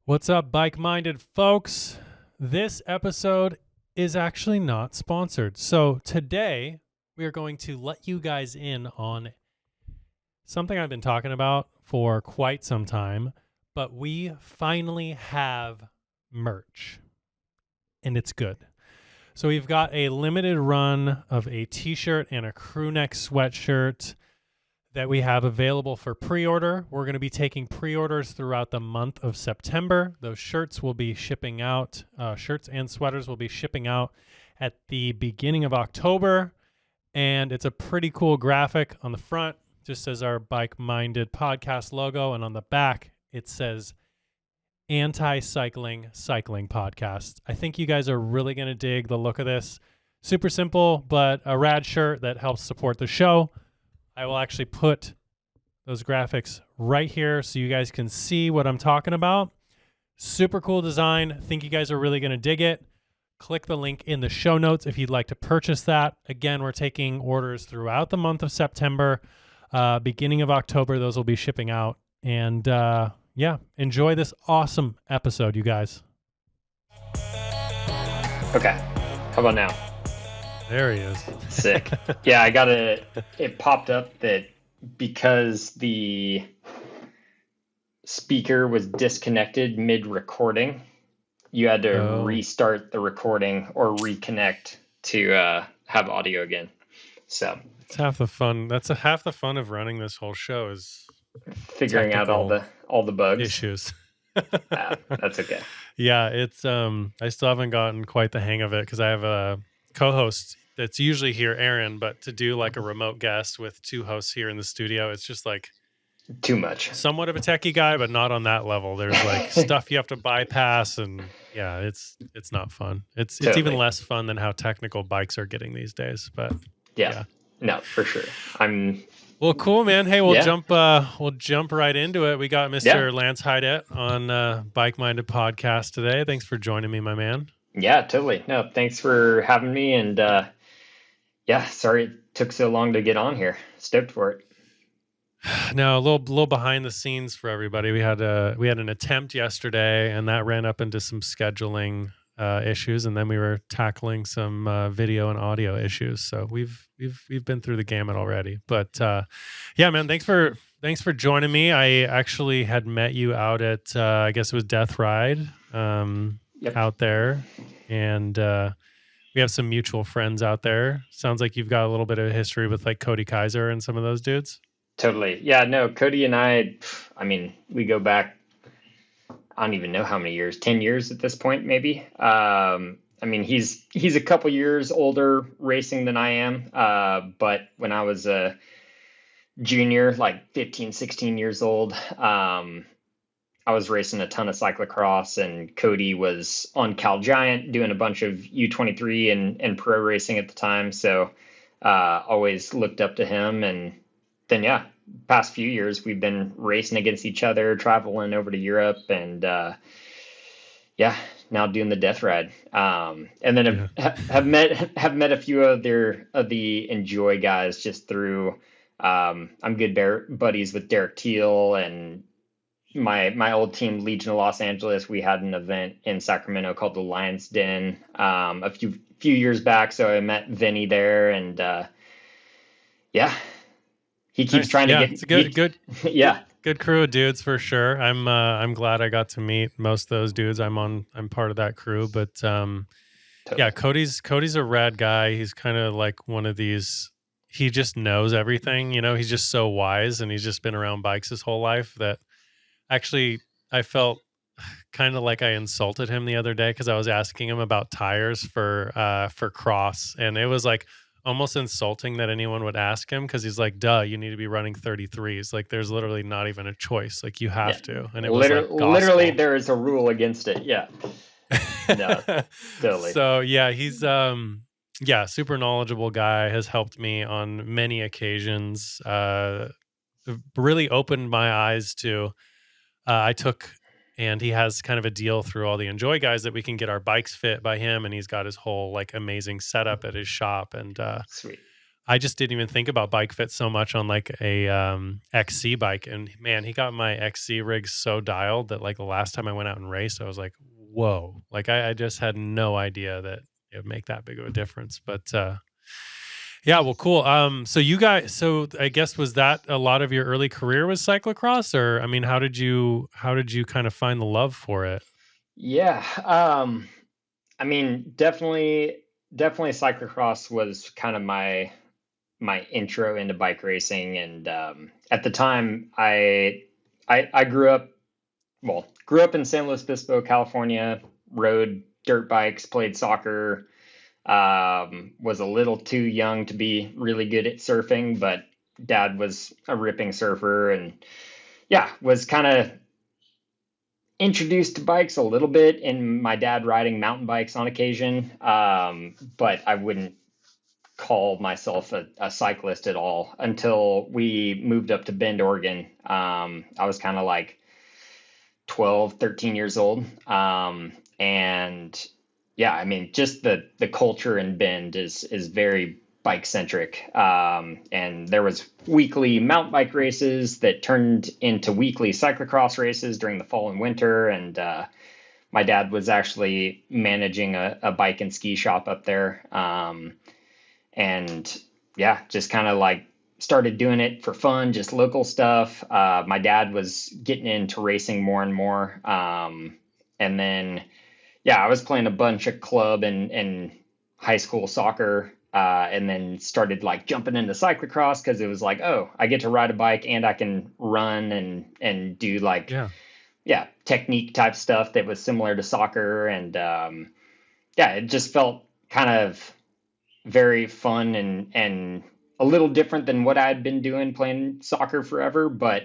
What's up, bike-minded folks? This episode is actually not sponsored. So today we are going to let you guys in on something I've been talking about for quite some time, but we finally have merch and it's good. So we've got a limited run of a t-shirt and a crew neck sweatshirt that we have available for pre-order. We're going to be taking pre-orders throughout the month of September. Those shirts will be shipping out. Shirts and sweaters will be shipping out at the beginning of October. And it's a pretty cool graphic on the front. Just says our Bike-Minded podcast logo. And on the back, it says Anti-Cycling Cycling Podcast. I think you guys are really going to dig the look of this. Super simple, but a rad shirt that helps support the show. I will actually put those graphics right here so you guys can see what I'm talking about. Super cool design. Think you guys are really going to dig it. Click the link in the show notes if you'd like to purchase that. Again, we're taking orders throughout the month of September. Beginning of October, those will be shipping out. And yeah, enjoy this awesome episode, you guys. Okay. How about now? There he is. Sick. Yeah, it popped up that because the speaker was disconnected mid-recording, you had to restart the recording or reconnect to have audio again. So it's half the fun. That's half the fun of running this whole show is figuring out all the bugs. Issues. That's okay. Yeah, it's I still haven't gotten quite the hang of it because I have a co-host that's usually here, Aaron, but to do like a remote guest with two hosts here in the studio, it's just like too much. Somewhat of a techie guy, but not on that level. There's like stuff you have to bypass, and yeah, it's not fun. It's even less fun than how technical bikes are getting these days. But yeah. No, for sure. Well, cool, man. Hey, we'll jump right into it. We got Mr. Lance Heidet on Bike-Minded Podcast today. Thanks for joining me, my man. Yeah, totally. No, thanks for having me. And sorry it took so long to get on here. Stoked for it. No, a little behind the scenes for everybody. We had an attempt yesterday, and that ran up into some scheduling issues, and then we were tackling some video and audio issues. So we've been through the gamut already. But yeah, man, thanks for joining me. I actually had met you out at I guess it was Death Ride out there, and we have some mutual friends out there. Sounds like you've got a little bit of history with like Cody Kaiser and some of those dudes. Totally. Yeah, no, Cody and I mean, we go back, I don't even know how many years, 10 years at this point, maybe. I mean, he's a couple years older racing than I am. But when I was a junior, like 15, 16 years old, I was racing a ton of cyclocross, and Cody was on Cal Giant doing a bunch of U23 and pro racing at the time. So always looked up to him. And then, past few years, we've been racing against each other, traveling over to Europe, and now doing the Death Ride. And then have met a few other of the Enjoy guys just through. I'm good buddies with Derek Teal and my old team, Legion of Los Angeles. We had an event in Sacramento called the Lion's Den a few years back. So I met Vinny there, and he keeps trying to get. It's a good. Yeah, good crew of dudes for sure. I'm glad I got to meet most of those dudes. I'm part of that crew, but totally. Yeah, Cody's a rad guy. He's kind of like one of these. He just knows everything. You know, he's just so wise, and he's just been around bikes his whole life that. Actually, I felt kind of like I insulted him the other day because I was asking him about tires for cross, and it was like almost insulting that anyone would ask him because he's like, "Duh, you need to be running 33s." Like, there's literally not even a choice. Like, you have to, and it was like literally there is a rule against it. Yeah, no, totally. So yeah, he's super knowledgeable guy. Has helped me on many occasions. Really opened my eyes to. And he has kind of a deal through all the Enjoy guys that we can get our bikes fit by him, and he's got his whole like amazing setup at his shop. And sweet. I just didn't even think about bike fit so much on like a XC bike. And man, he got my XC rig so dialed that like the last time I went out and raced, I was like, whoa, like I just had no idea that it would make that big of a difference. But yeah, well, cool. So you guys, so I guess was that a lot of your early career was cyclocross, or I mean, how did you kind of find the love for it? Yeah. I mean, definitely cyclocross was kind of my intro into bike racing. And at the time, I grew up in San Luis Obispo, California, rode dirt bikes, played soccer, was a little too young to be really good at surfing, but dad was a ripping surfer, and yeah, was kind of introduced to bikes a little bit, and my dad riding mountain bikes on occasion. But I wouldn't call myself a cyclist at all until we moved up to Bend, Oregon. I was kind of like 12, 13 years old. And yeah, I mean, just the culture in Bend is very bike centric. And there was weekly mountain bike races that turned into weekly cyclocross races during the fall and winter. And my dad was actually managing a bike and ski shop up there. And yeah, just kind of like started doing it for fun, just local stuff. My dad was getting into racing more and more. And then, yeah, I was playing a bunch of club and high school soccer, and then started like jumping into cyclocross because it was like, oh, I get to ride a bike and I can run and do like, Yeah. yeah, technique type stuff that was similar to soccer. And yeah, it just felt kind of very fun and a little different than what I'd been doing playing soccer forever, but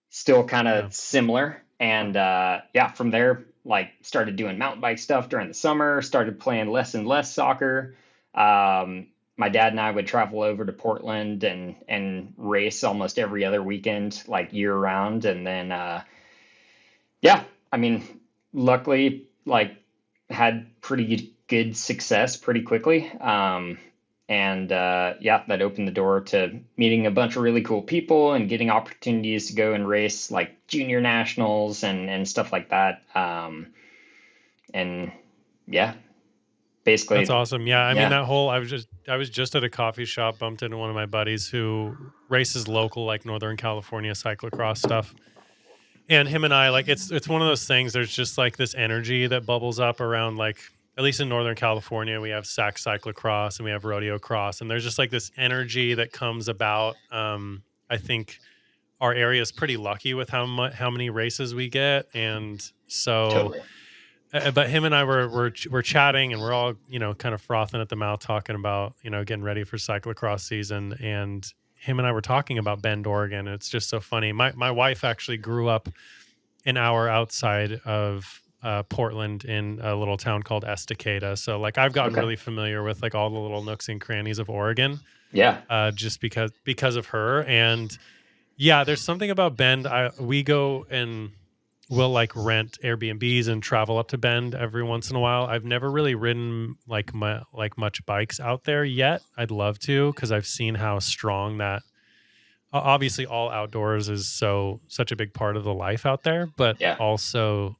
still kind Yeah. of similar. And yeah, from there, like started doing mountain bike stuff during the summer, started playing less and less soccer. My dad and I would travel over to Portland and race almost every other weekend, like year round. And then yeah, I mean, luckily, like had pretty good success pretty quickly. And yeah, that opened the door to meeting a bunch of really cool people and getting opportunities to go and race like junior nationals and stuff like that. And yeah, That's basically, awesome. Yeah, I mean yeah, that whole I was just at a coffee shop, bumped into one of my buddies who races local like Northern California cyclocross stuff. And him and I like it's one of those things there's just like this energy that bubbles up around like at least in Northern California we have sack cyclocross and we have rodeo cross and there's just like this energy that comes about. I think our area is pretty lucky with how many races we get and so totally. but him and I were chatting and we're all kind of frothing at the mouth talking about getting ready for cyclocross season and him and I were talking about Bend, Oregon. It's just so funny. My wife actually grew up an hour outside of Portland in a little town called Estacada. So like I've gotten Okay. really familiar with like all the little nooks and crannies of Oregon Yeah. just because of her. And yeah, there's something about Bend. We go and we'll like rent Airbnbs and travel up to Bend every once in a while. I've never really ridden like much bikes out there yet. I'd love to because I've seen how strong that obviously all outdoors is such a big part of the life out there, but Yeah. also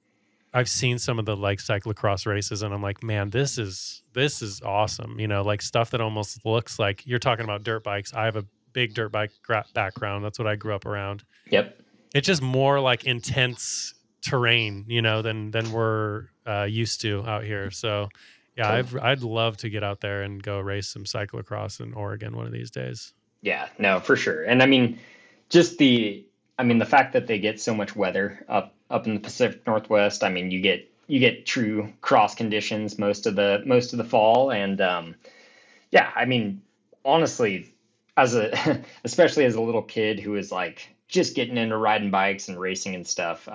I've seen some of the like cyclocross races and I'm like, man, this is awesome. Like stuff that almost looks like you're talking about dirt bikes. I have a big dirt bike background. That's what I grew up around. Yep. It's just more like intense terrain, than we're used to out here. So yeah, Totally. I'd love to get out there and go race some cyclocross in Oregon one of these days. Yeah. No, for sure. And I mean, just the fact that they get so much weather up in the Pacific Northwest. I mean, you get true cross conditions most of the fall. And yeah, I mean, honestly, as a especially as a little kid who was like just getting into riding bikes and racing and stuff,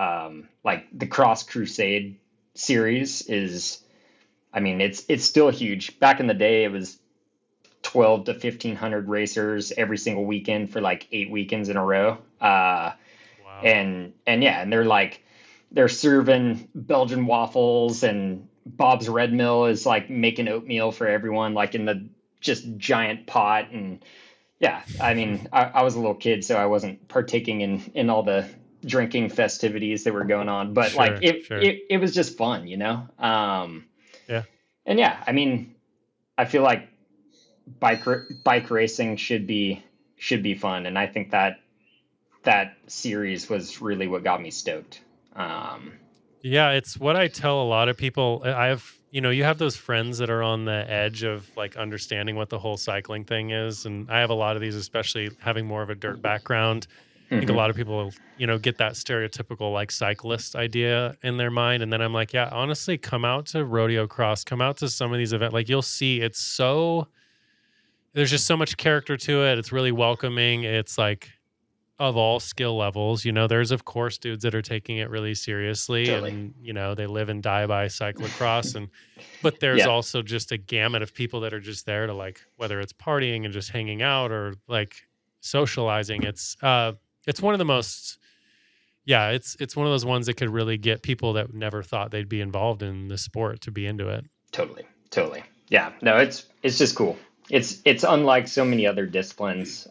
like the Cross Crusade series is, I mean, it's still huge. Back in the day, it was 12 to 1500 racers every single weekend for like 8 weekends in a row. Wow. And yeah, and they're serving Belgian waffles, and Bob's Red Mill is like making oatmeal for everyone, like in the just giant pot. And yeah, I mean, I was a little kid, so I wasn't partaking in all the drinking festivities that were going on, but like Sure. it was just fun, you know? Yeah. And yeah, I mean, I feel like bike racing should be fun. And I think that series was really what got me stoked. Um, Yeah, it's what I tell a lot of people. I have, you have those friends that are on the edge of like understanding what the whole cycling thing is. And I have a lot of these, especially having more of a dirt background. I think a lot of people, get that stereotypical like cyclist idea in their mind. And then I'm like, yeah, honestly, come out to rodeo cross, come out to some of these events. Like you'll see there's just so much character to it. It's really welcoming. It's like, of all skill levels, there's of course dudes that are taking it really seriously Totally. and they live and die by cyclocross, but there's Yeah, also just a gamut of people that are just there to like, whether it's partying and just hanging out or like socializing. It's one of the most, yeah, it's one of those ones that could really get people that never thought they'd be involved in the sport to be into it. totally. Totally. Yeah. No, it's just cool. It's unlike so many other disciplines.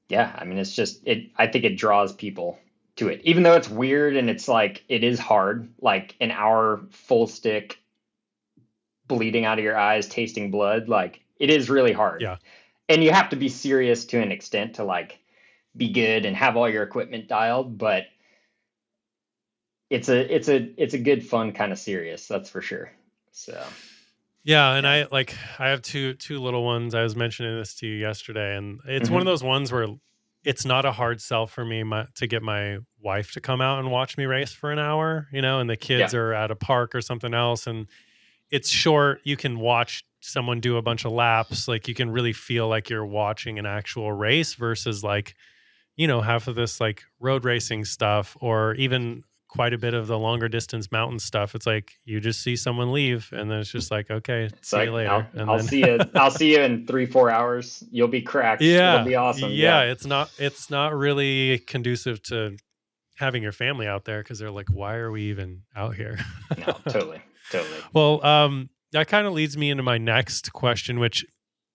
Yeah, I mean, it's just I think it draws people to it, even though it's weird and it's like it is hard. Like an hour full stick, bleeding out of your eyes, tasting blood. Like it is really hard, Yeah. and you have to be serious to an extent to like be good and have all your equipment dialed. But it's a good fun kind of serious, that's for sure. So Yeah, and yeah. I have two little ones. I was mentioning this to you yesterday, and it's one of Hmm. those ones where it's not a hard sell for me to get my wife to come out and watch me race for an hour, and the Yeah, kids are at a park or something else, and it's short. You can watch someone do a bunch of laps, like you can really feel like you're watching an actual race versus like half of this like road racing stuff or even quite a bit of the longer distance mountain stuff. It's like you just see someone leave and then it's just like, okay, it's see you like later. And I'll then see you. I'll see you in 3-4 hours. You'll be cracked. It'll yeah, be awesome. yeah, Yeah. it's not really conducive to having your family out there because they're like, why are we even out here? No, totally, totally. Well, that kind of leads me into my next question, which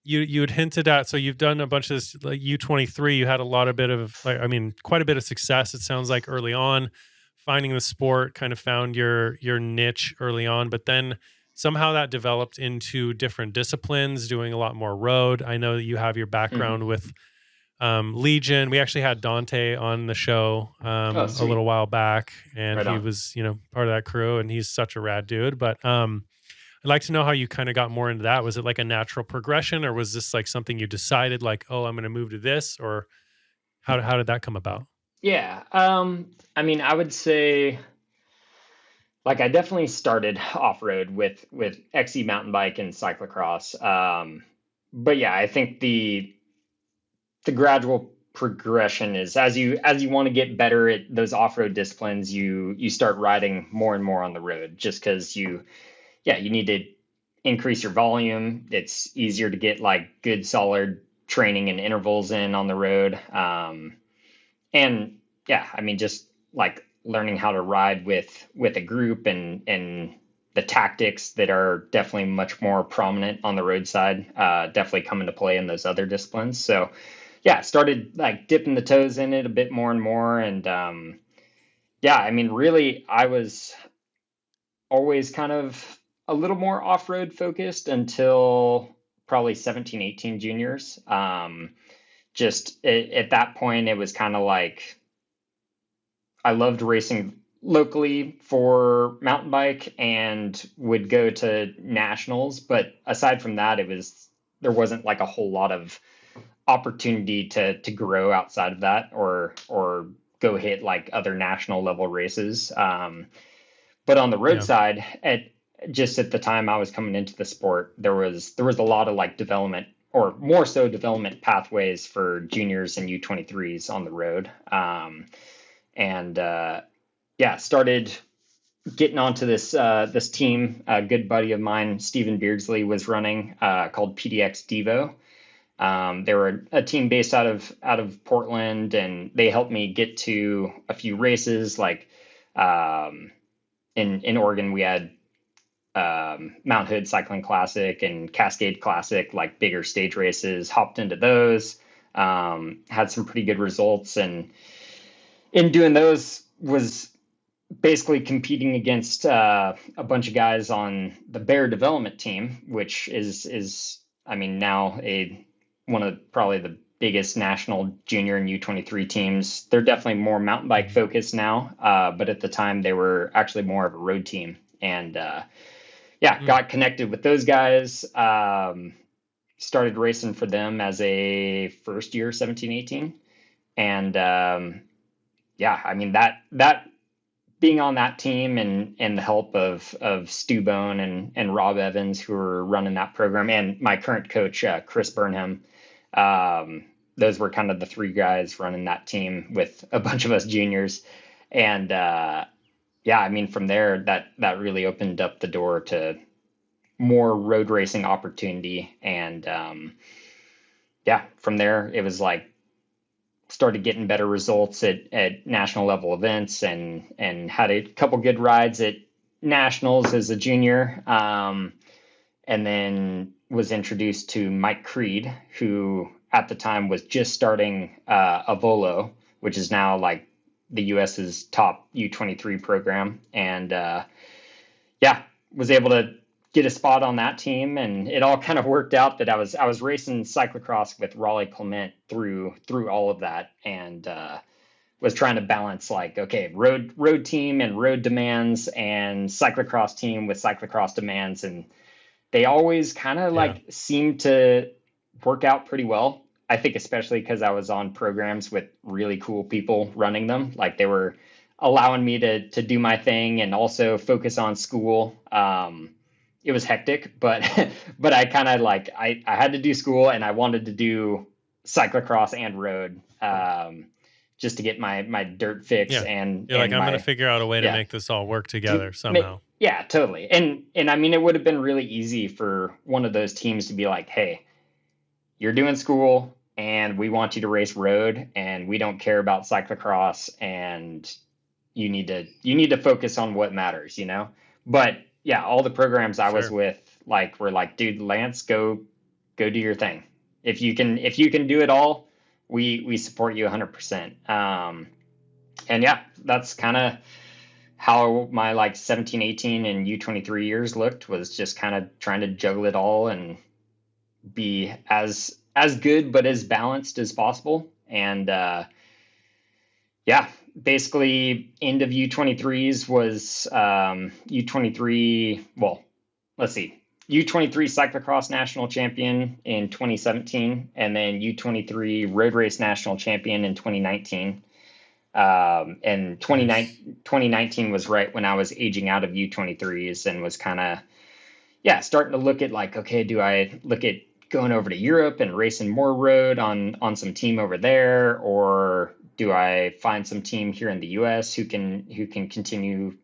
you had hinted at. So you've done a bunch of this, like U23. You had a lot of bit of, like, I mean, quite a bit of success. It sounds like early on, finding the sport, kind of found your niche early on, but then somehow that developed into different disciplines, doing a lot more road. I know that you have your Hmm. background with Legion. We actually had Dante on the show Oh, a little sweet. while back, and Right he on. was part of that crew, and he's such a rad dude. But I'd like to know how you kind of got more into that. Was it like a natural progression, or was this like something you decided, like, oh, I'm going to move to this, or how did that come about? Yeah. I mean, I would say like I definitely started off road with XC mountain bike and cyclocross. But yeah, I think the gradual progression is as you want to get better at those off road disciplines, you start riding more and more on the road just because you need to increase your volume. It's easier to get like good solid training and intervals in on the road. And yeah, I mean, just like learning how to ride with a group and the tactics that are definitely much more prominent on the roadside, definitely come into play in those other disciplines. So yeah, started like dipping the toes in it a bit more and more. And yeah, I mean, really, I was always kind of a little more off-road focused until probably 17, 18 juniors. Just at that point, it was kind of like I loved racing locally for mountain bike and would go to nationals. But aside from that, there wasn't like a whole lot of opportunity to grow outside of that or go hit like other national level races. But on the Yeah, roadside, at the time I was coming into the sport, there was a lot of like development or more so development pathways for juniors and U23s on the road. And yeah, started getting onto this team. A good buddy of mine, Stephen Beardsley, was running called PDX Devo. They were a team based out of Portland, and they helped me get to a few races. Like um, in Oregon, we had Mount Hood Cycling Classic and Cascade Classic, like bigger stage races, hopped into those, had some pretty good results. And in doing those was basically competing against a bunch of guys on the Bear development team, which is I mean, now one of probably the biggest national junior and U23 teams. They're definitely more mountain bike focused now, but at the time they were actually more of a road team. And got connected with those guys. Started racing for them as a first year 17, 18. And I mean, that being on that team and the help of Stu Bone and Rob Evans, who were running that program, and my current coach, Chris Burnham, those were kind of the three guys running that team with a bunch of us juniors. And I mean, from there, that really opened up the door to more road racing opportunity. And from there, it was like, started getting better results at national level events and had a couple good rides at nationals as a junior. And then was introduced to Mike Creed, who at the time was just starting Avolo, which is now like the US's top U23 program. And was able to get a spot on that team, and it all kind of worked out that I was racing cyclocross with Raleigh Clement through all of that, and was trying to balance like, okay, road team and road demands, and cyclocross team with cyclocross demands, and they always kind of like seemed to work out pretty well. I think especially because I was on programs with really cool people running them, like they were allowing me to do my thing and also focus on school. It was hectic, but I kind of like, I had to do school and I wanted to do cyclocross and road, just to get my dirt fix. Yeah. And you're like, I'm going to figure out a way to make this all work together somehow. Yeah, totally. And I mean, it would have been really easy for one of those teams to be like, hey, you're doing school and we want you to race road and we don't care about cyclocross, and you need to focus on what matters, you know? But yeah, all the programs I was with, like, were like, dude, Lance, go do your thing. If you can do it all, we support you 100%. And yeah, that's kind of how my like 17, 18 and U23 years looked, was just kind of trying to juggle it all and be as good, but as balanced as possible. And, basically end of U23s was U23. Well, let's see, U23 cyclocross national champion in 2017, and then U23 road race national champion in 2019. And 2019 was right when I was aging out of U23s and was kind of, starting to look at like, okay, do I look at going over to Europe and racing more road on some team over there, or do I find some team here in the US who can continue,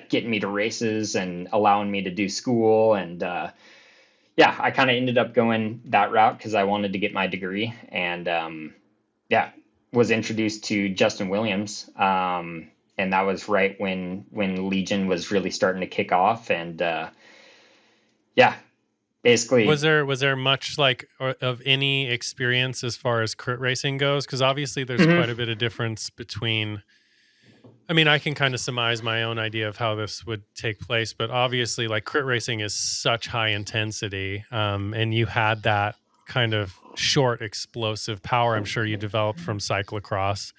getting me to races and allowing me to do school? And I kind of ended up going that route because I wanted to get my degree, and was introduced to Justin Williams, and that was right when Legion was really starting to kick off, and basically. Was there much like of any experience as far as crit racing goes? Because obviously there's quite a bit of difference between. I mean, I can kind of surmise my own idea of how this would take place, but obviously, like, crit racing is such high intensity, and you had that kind of short, explosive power. I'm sure you developed from cyclocross.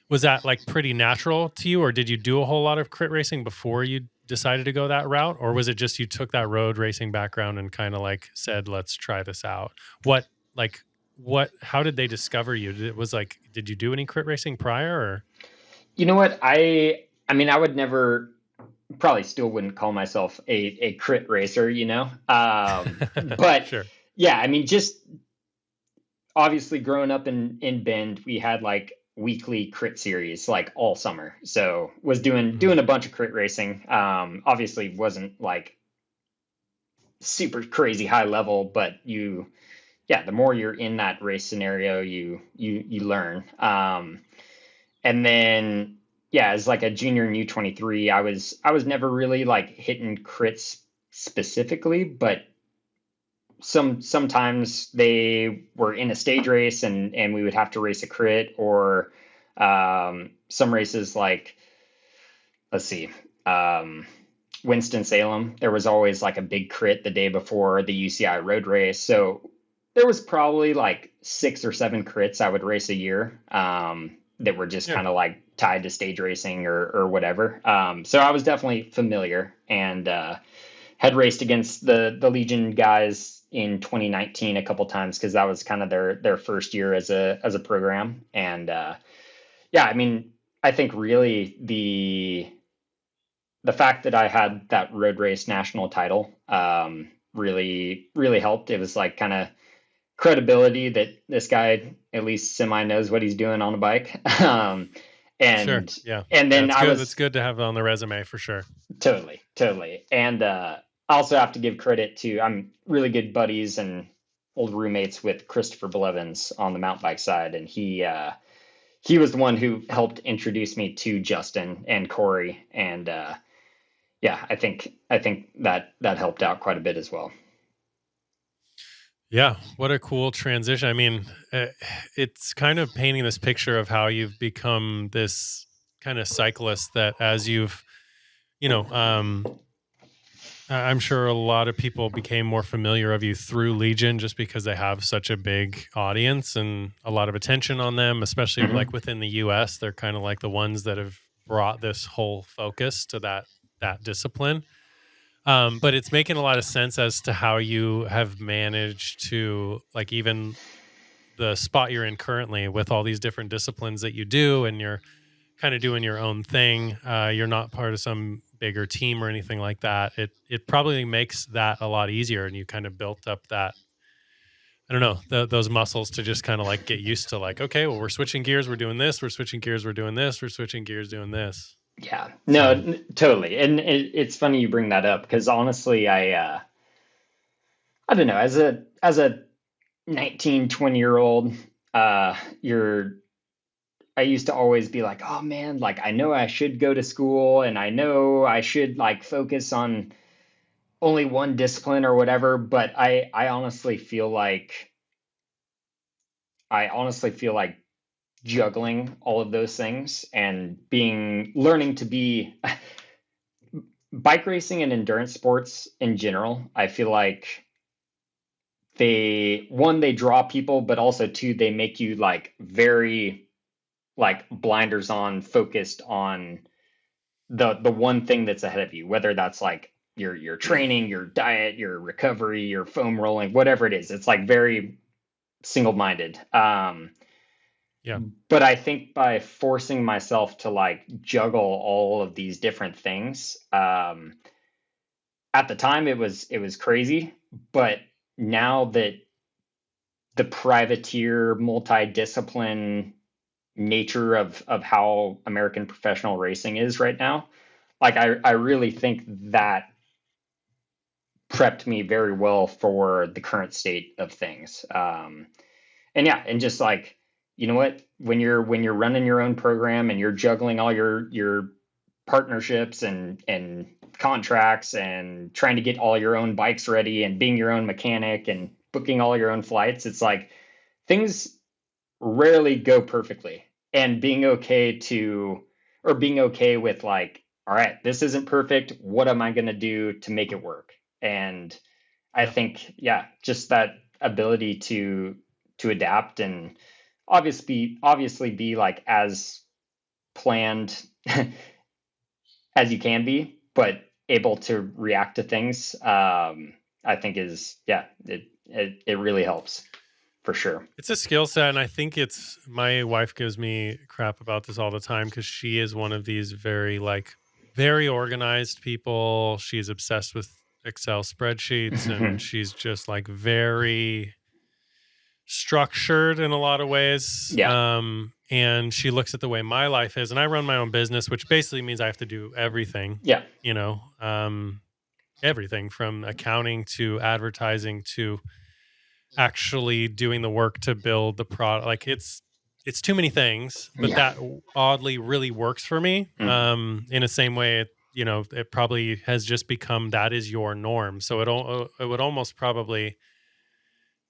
Was that like pretty natural to you, or did you do a whole lot of crit racing before you decided to go that route, or was it just you took that road racing background and kind of like said, let's try this out? How did they discover you? Did you do any crit racing prior, or? You know what? I mean, I would never, probably still wouldn't call myself a crit racer, you know? But sure. Yeah, I mean, just obviously growing up in Bend, we had like weekly crit series like all summer. So was doing a bunch of crit racing. Obviously wasn't like super crazy high level, but the more you're in that race scenario, you learn. And then as like a junior in U23, I was never really like hitting crits specifically, but sometimes they were in a stage race and we would have to race a crit, or some races like, let's see, um, Winston-Salem, there was always like a big crit the day before the UCI road race. So there was probably like 6 or 7 crits I would race a year, that were just Yeah. kind of like tied to stage racing or whatever. So I was definitely familiar, and had raced against the Legion guys in 2019 a couple times because that was kind of their first year as a program. And yeah, I mean, I think really the fact that I had that road race national title, really helped. It was like kind of credibility that this guy at least semi knows what he's doing on a bike. Sure. And Yeah. and Yeah. then It's I good. It's was good to have it on the resume for sure. totally. And I also have to give credit to, I'm really good buddies and old roommates with Christopher Blevins on the mountain bike side, and he was the one who helped introduce me to Justin and Corey, and yeah, I think that helped out quite a bit as well. Yeah. What a cool transition. I mean, it's kind of painting this picture of how you've become this kind of cyclist that as you've, you know, I'm sure a lot of people became more familiar of you through Legion just because they have such a big audience and a lot of attention on them, especially like Hmm. within the US. They're kind of like the ones that have brought this whole focus to that discipline. But it's making a lot of sense as to how you have managed to, like, even the spot you're in currently with all these different disciplines that you do, and you're kind of doing your own thing. You're not part of some bigger team or anything like that. It probably makes that a lot easier, and you kind of built up that, I don't know, those muscles to just kind of like get used to, like, okay, well, we're switching gears, we're doing this, we're switching gears, we're doing this, we're switching gears, doing this. Yeah, no, So totally. And it's funny you bring that up because honestly, I don't know, as a 19, 20-year old, you're I used to always be like, oh man, like I know I should go to school and I know I should like focus on only one discipline or whatever, but I honestly feel like juggling all of those things and being learning to be bike racing and endurance sports in general. I feel like they draw people, but also two, they make you like very like blinders on, focused on the one thing that's ahead of you, whether that's like your training, your diet, your recovery, your foam rolling, whatever it is. It's like very single minded. yeah, But I think by forcing myself to like juggle all of these different things, at the time it was crazy, but now that the privateer multi-discipline nature of how American professional racing is right now, like I really think that prepped me very well for the current state of things. And yeah, and just like, you know what, when you're running your own program and you're juggling all your partnerships and contracts and trying to get all your own bikes ready and being your own mechanic and booking all your own flights, it's like things rarely go perfectly. And being okay with like, all right, this isn't perfect, what am I going to do to make it work? And I yeah. think, yeah, just that ability to adapt and obviously be like as planned as you can be, but able to react to things. I think is, yeah, it really helps for sure. It's a skill set, and I think it's, my wife gives me crap about this all the time because she is one of these very, like, very organized people. She's obsessed with Excel spreadsheets, and she's just like very structured in a lot of ways. Yeah, And she looks at the way my life is, and I run my own business, which basically means I have to do everything, yeah, you know, everything from accounting to advertising to actually doing the work to build the product. Like, it's too many things, but yeah. that oddly really works for me. Mm. In the same way, you know, it probably has just become that is your norm. So it would almost probably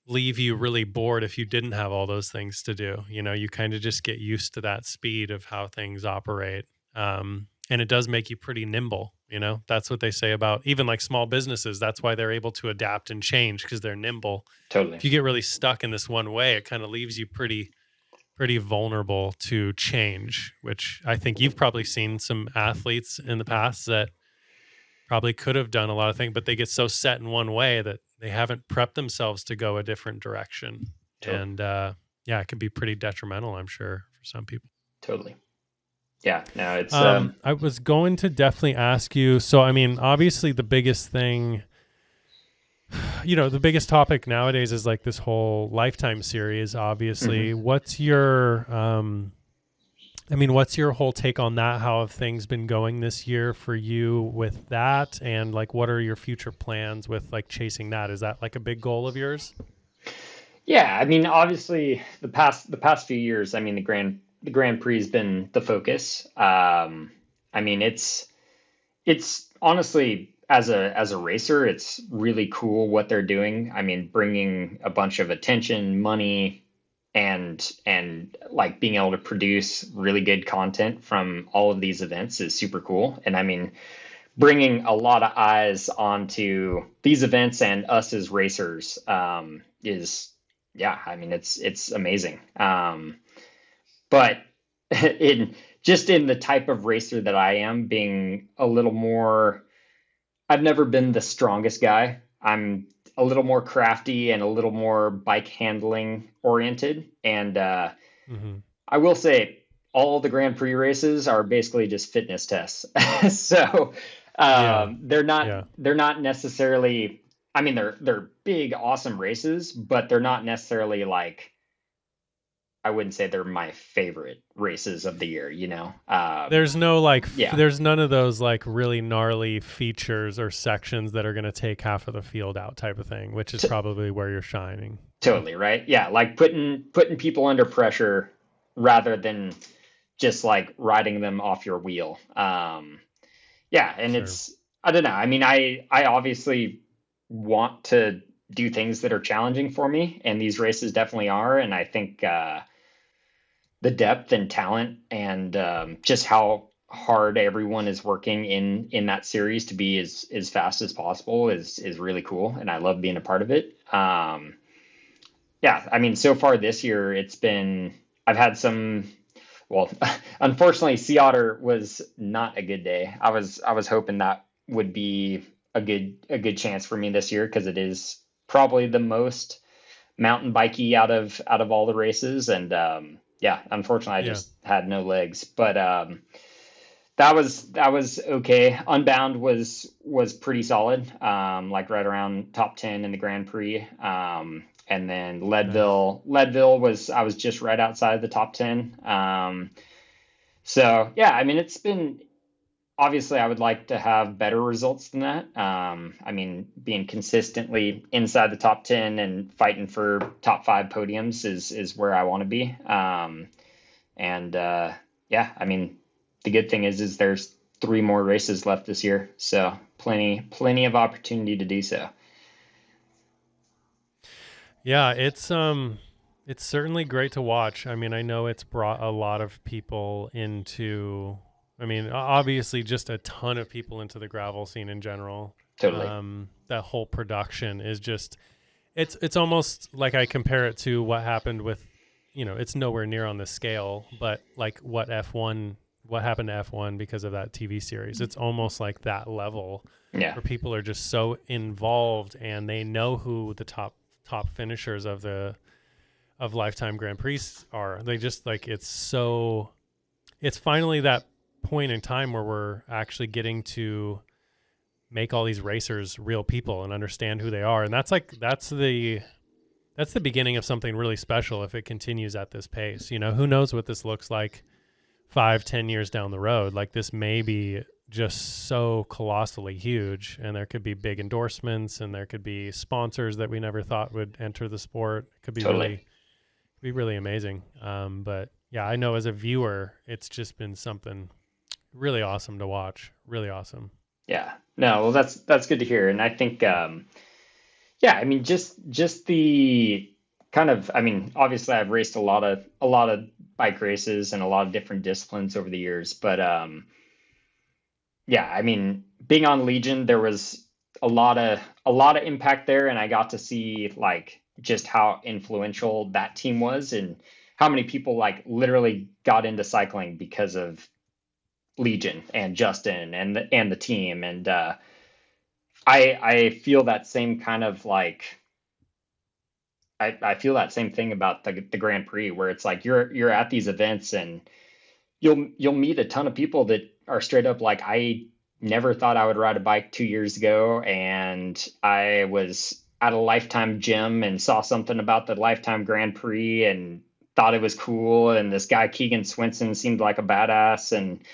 leave you really bored if you didn't have all those things to do. You know, you kind of just get used to that speed of how things operate. And it does make you pretty nimble. You know, that's what they say about even like small businesses. That's why they're able to adapt and change, because they're nimble. Totally. If you get really stuck in this one way, it kind of leaves you pretty vulnerable to change, which I think you've probably seen some athletes in the past that probably could have done a lot of things, but they get so set in one way that they haven't prepped themselves to go a different direction. Totally. And yeah, it could be pretty detrimental, I'm sure, for some people. Totally. Yeah, no, it's I was going to definitely ask you, so I mean, obviously the biggest thing, you know, the biggest topic nowadays is like this whole Lifetime series, obviously. What's your I mean, what's your whole take on that? How have things been going this year for you with that? And like, what are your future plans with like chasing that? Is that like a big goal of yours? yeah, I mean, obviously the past few years, I mean, the Grand Prix has been the focus. I mean, it's honestly, as a racer, it's really cool what they're doing. I mean, bringing a bunch of attention, money, and like being able to produce really good content from all of these events is super cool. And I mean, bringing a lot of eyes onto these events and us as racers is, yeah, I mean, it's amazing. But in the type of racer that I am, being a little more, I've never been the strongest guy. I'm a little more crafty and a little more bike handling oriented. And Mm-hmm. I will say all the Grand Prix races are basically just fitness tests. So Yeah. they're not Yeah. they're not necessarily. I mean, they're big, awesome races, but they're not necessarily like, I wouldn't say they're my favorite races of the year. You know? There's no like, Yeah. there's none of those like really gnarly features or sections that are going to take half of the field out type of thing, which is T- probably where you're shining. Yeah. Totally, right? Yeah, like putting people under pressure rather than just like riding them off your wheel. Yeah, and Sure. it's, I don't know. I mean, I obviously want to do things that are challenging for me, and these races definitely are. And I think the depth and talent and just how hard everyone is working in that series to be as fast as possible is really cool, and I love being a part of it. Yeah, I mean, so far this year, I've had some, well, unfortunately, Sea Otter was not a good day. I was hoping that would be a good chance for me this year, because it is probably the most mountain bikey out of all the races. And yeah, unfortunately, I Yeah. just had no legs. But that was okay. Unbound was pretty solid, like right around top 10 in the Grand Prix. And then Nice. Leadville was, I was just right outside the top 10. So yeah, I mean, it's been, obviously I would like to have better results than that. I mean, being consistently inside the top 10 and fighting for top 5 podiums is where I want to be. And yeah, I mean, the good thing is there's 3 more races left this year, so plenty of opportunity to do so. Yeah, it's certainly great to watch. I mean, I know it's brought a lot of people into, I mean, obviously just a ton of people into the gravel scene in general. Totally. That whole production is just, it's almost like I compare it to what happened with, you know, it's nowhere near on the scale, but like what happened to F1 because of that TV series. It's almost like that level Yeah. where people are just so involved and they know who the top finishers of Lifetime Grand Prix are. They just like, it's finally that point in time where we're actually getting to make all these racers real people and understand who they are. And that's the beginning of something really special if it continues at this pace. You know, who knows what this looks like 5-10 years down the road. Like, this may be just so colossally huge, and there could be big endorsements, and there could be sponsors that we never thought would enter the sport. It could Totally. be really amazing. But yeah, I know as a viewer, it's just been something really awesome to watch. Really awesome. Yeah. No, well, that's good to hear. And I think, yeah, I mean, just the kind of, I mean, obviously I've raced a lot of bike races and a lot of different disciplines over the years, but yeah, I mean, being on Legion, there was a lot of impact there, and I got to see like just how influential that team was and how many people like literally got into cycling because of Legion and Justin and the team. And I feel that same kind of like I feel that same thing about the Grand Prix, where it's like you're at these events and you'll meet a ton of people that are straight up like, I never thought I would ride a bike 2 years ago, and I was at a Lifetime gym and saw something about the Lifetime Grand Prix and thought it was cool, and this guy Keegan Swinson seemed like a badass, and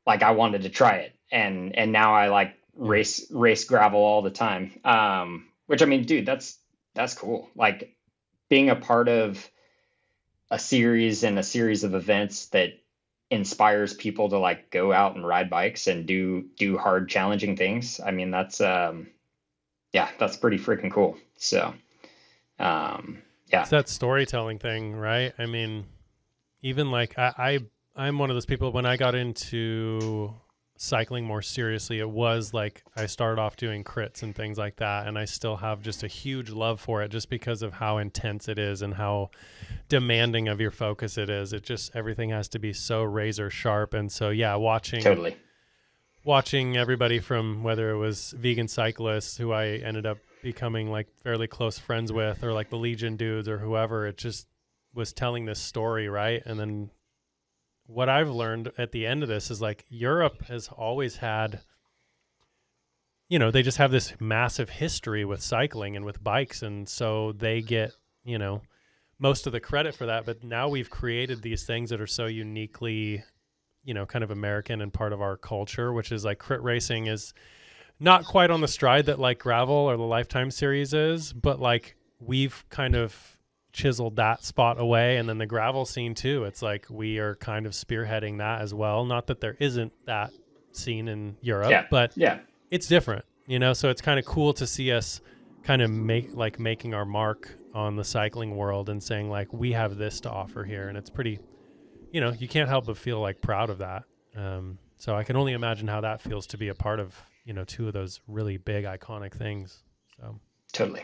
like I wanted to try it, and now I like Yeah. race gravel all the time. Which I mean, dude, that's cool. Like being a part of a series of events that inspires people to like go out and ride bikes and do hard, challenging things. I mean, that's yeah, that's pretty freaking cool. So yeah, It's that storytelling thing, right? I mean, even like I'm one of those people, when I got into cycling more seriously, it was like I started off doing crits and things like that, and I still have just a huge love for it just because of how intense it is and how demanding of your focus it is. It just, everything has to be so razor sharp. And so yeah, totally. watching everybody from, whether it was vegan cyclists who I ended up becoming like fairly close friends with, or like the Legion dudes or whoever, it just was telling this story, right? And then what I've learned at the end of this is like Europe has always had, they just have this massive history with cycling and with bikes. And so they get, most of the credit for that. But now we've created these things that are so uniquely, kind of American and part of our culture, which is like crit racing is not quite on the stride that like gravel or the Lifetime series is, but like we've kind of chiseled that spot away. And then the gravel scene too, it's like we are kind of spearheading that as well. Not that there isn't that scene in Europe, Yeah, but yeah, it's different, so it's kind of cool to see us kind of making our mark on the cycling world and saying like, we have this to offer here. And it's pretty, you can't help but feel like proud of that. So I can only imagine how that feels to be a part of, two of those really big iconic things. So totally.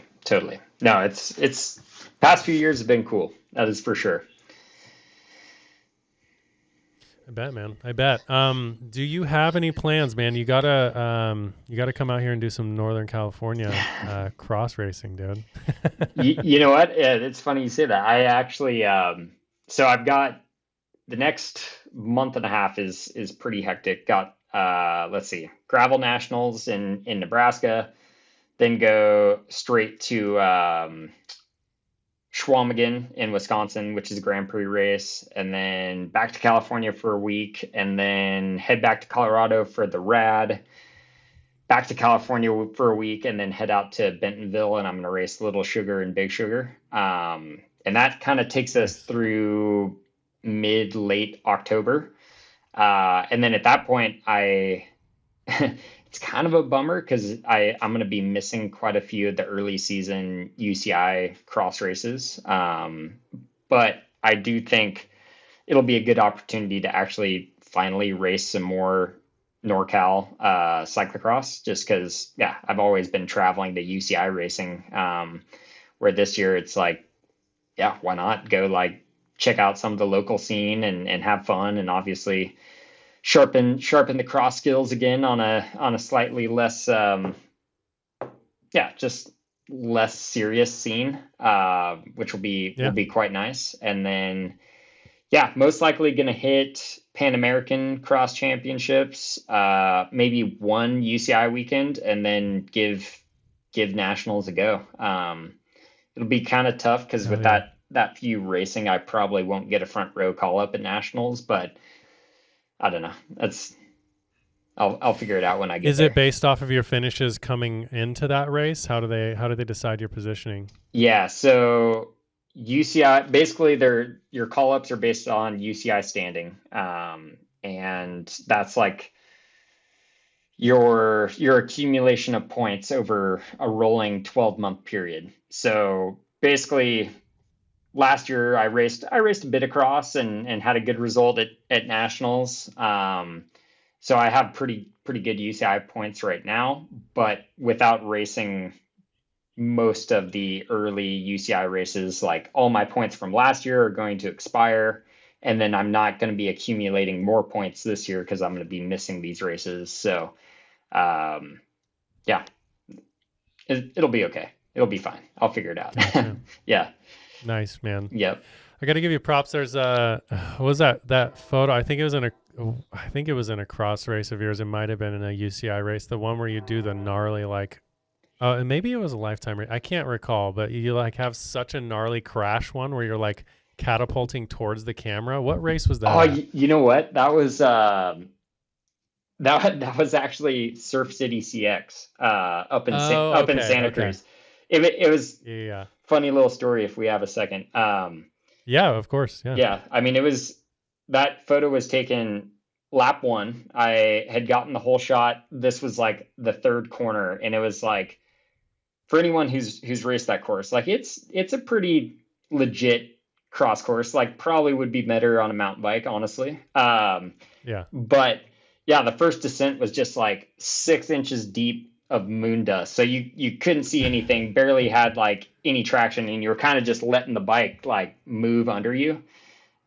No, it's past few years have been cool. That is for sure. I bet, man. I bet. Do you have any plans, man? You gotta come out here and do some Northern California cross racing, dude. You know what? Yeah, it's funny you say that. I actually, so I've got the next month and a half is pretty hectic. Got let's see, gravel nationals in Nebraska, then go straight to Schwamigan in Wisconsin, which is a Grand Prix race, and then back to California for a week, and then head back to Colorado for the Rad, back to California for a week, and then head out to Bentonville, and I'm going to race Little Sugar and Big Sugar. And that kind of takes us Nice. through late October. And then at that point, it's kind of a bummer because I'm going to be missing quite a few of the early season UCI cross races. But I do think it'll be a good opportunity to actually finally race some more NorCal cyclocross, just because, yeah, I've always been traveling to UCI racing. Where this year it's like, yeah, why not go like check out some of the local scene and have fun, and obviously sharpen the cross skills again on a slightly less yeah, just less serious scene, which will Yeah. be quite nice. And then yeah, most likely gonna hit Pan American Cross Championships, maybe one UCI weekend, and then give nationals a go. It'll be kind of tough because Oh with yeah. that few racing, I probably won't get a front row call up at nationals, but I don't know. I'll figure it out when I get Is it there. based off of your finishes coming into that race? How do they decide your positioning? Yeah, so UCI basically your call ups are based on UCI standing, and that's like your accumulation of points over a rolling 12-month period. So basically, last year I raced a bit across and had a good result at nationals. So I have pretty good UCI points right now, but without racing most of the early UCI races, like all my points from last year are going to expire, and then I'm not going to be accumulating more points this year because I'm going to be missing these races. So um, yeah, it'll be okay. It'll be fine. I'll figure it out. Gotcha. Yeah. Nice, man. Yep. I got to give you props. There's what was that photo? I think it was in a cross race of yours. It might have been in a UCI race. The one where you do the gnarly, like, oh, and maybe it was a Lifetime race. I can't recall, but you like have such a gnarly crash one where you're like catapulting towards the camera. What race was that? Oh, you know what? That was that was actually Surf City CX up in Santa Cruz. It was funny little story if we have a second. Yeah, of course. Yeah. Yeah. I mean, that photo was taken lap one. I had gotten the whole shot. This was like the third corner, and it was like, for anyone who's raced that course, like it's a pretty legit cross course. Like probably would be better on a mountain bike, honestly. Yeah. But yeah, the first descent was just like 6 inches deep of moon dust. So you couldn't see anything, barely had like any traction, and you were kind of just letting the bike like move under you.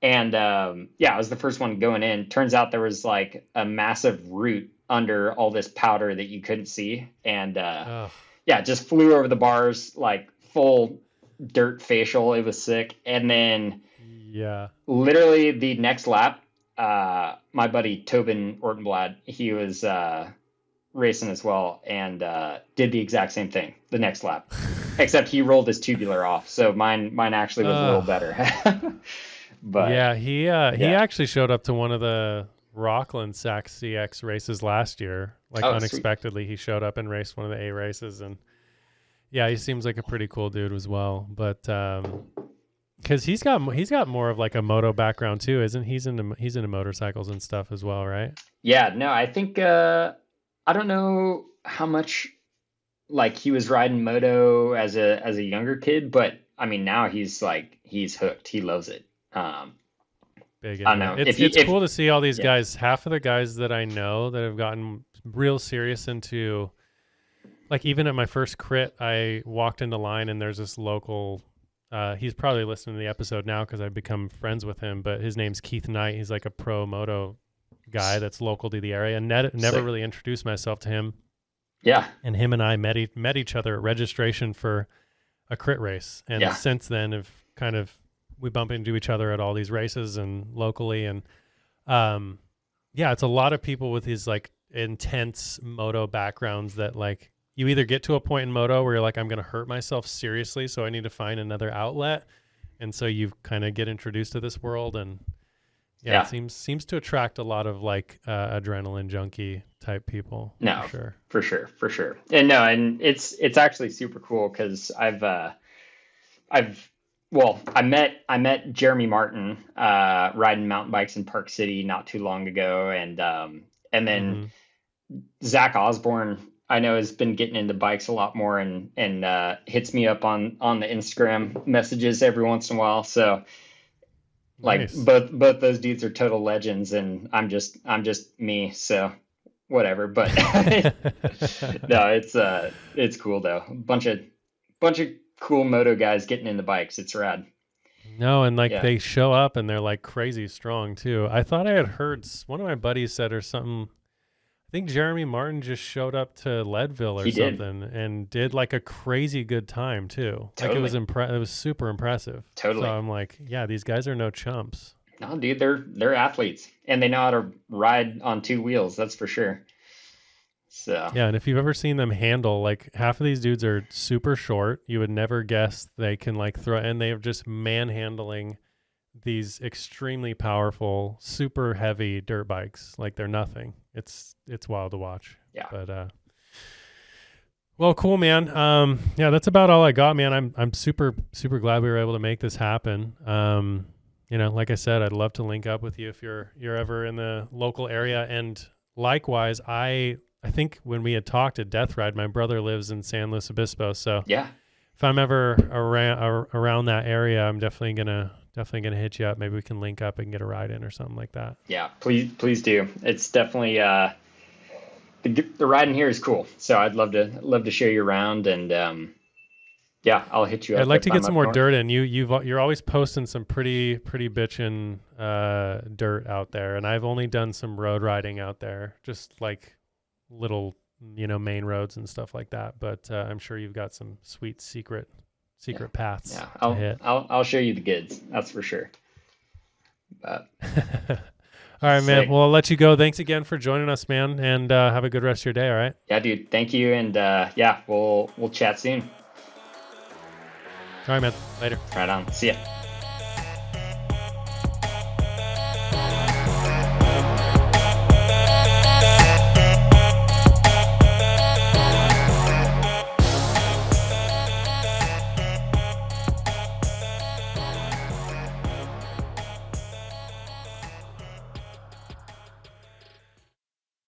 And yeah, I was the first one going in. Turns out there was like a massive root under all this powder that you couldn't see. And yeah, just flew over the bars, like full dirt facial. It was sick. And then literally the next lap, my buddy Tobin Ortenblad, he was racing as well, and did the exact same thing the next lap, except he rolled his tubular off. So mine actually was a little better. But yeah, he actually showed up to one of the Rockland Sac CX races last year. Like unexpectedly, sweet. He showed up and raced one of the A races, and yeah, he seems like a pretty cool dude as well. But because he's got more of like a moto background too, isn't he? He's into motorcycles and stuff as well, right? Yeah, no, I think I don't know how much like he was riding moto as a younger kid, but I mean now he's hooked. He loves it. Big. I don't know. It's cool to see all these guys. Half of the guys that I know that have gotten real serious into, like even at my first crit, I walked into line and there's this local. He's probably listening to the episode now because I've become friends with him. But his name's Keith Knight. He's like a pro moto guy that's local to the area. Never really introduced myself to him. Yeah. And him and I met each other at registration for a crit race, and since then have kind of. We bump into each other at all these races and locally. And yeah, it's a lot of people with these like intense moto backgrounds that like you either get to a point in moto where you're like, I'm going to hurt myself seriously, so I need to find another outlet. And so you kind of get introduced to this world, and it seems to attract a lot of like adrenaline junkie type people. No, for sure. And it's actually super cool because I met Jeremy Martin riding mountain bikes in Park City not too long ago, and then Zach Osborne I know has been getting into bikes a lot more and hits me up on the Instagram messages every once in a while. So like nice. both those dudes are total legends, and I'm just me. So whatever. But no, it's cool though. Bunch of cool moto guys getting into bikes. It's rad. No, and like they show up and they're like crazy strong too. I thought I had heard one of my buddies said or something. I think Jeremy Martin just showed up to Leadville or something and did like a crazy good time too. Totally. Like it was super impressive. Totally. So I'm like, yeah, these guys are no chumps. No, dude, they're athletes and they know how to ride on two wheels. That's for sure. So yeah, and if you've ever seen them handle, like half of these dudes are super short. You would never guess they can like throw, and they are just manhandling these extremely powerful, super heavy dirt bikes like they're nothing. It's wild to watch. Yeah. But well, cool, man. Yeah, that's about all I got, man. I'm super glad we were able to make this happen. like I said, I'd love to link up with you if you're ever in the local area. And likewise, I think when we had talked at Death Ride, my brother lives in San Luis Obispo. So Yeah. if I'm ever around that area, I'm definitely gonna hit you up. Maybe we can link up and get a ride in or something like that. Yeah, please do. It's definitely the ride in here is cool. So I'd love to show you around, and yeah, I'll hit you up. I'd like to if get I'm some up more north. dirt in. You're always posting some pretty bitchin' dirt out there, and I've only done some road riding out there, just like little main roads and stuff like that. But I'm sure you've got some sweet secret paths to hit. I'll show you the goods. That's for sure. But all right, man. sick. Well, I'll let you go. Thanks again for joining us, man, and have a good rest of your day. All right. Yeah, dude. Thank you, and yeah, we'll chat soon. All right, man. Later. Right on. See ya.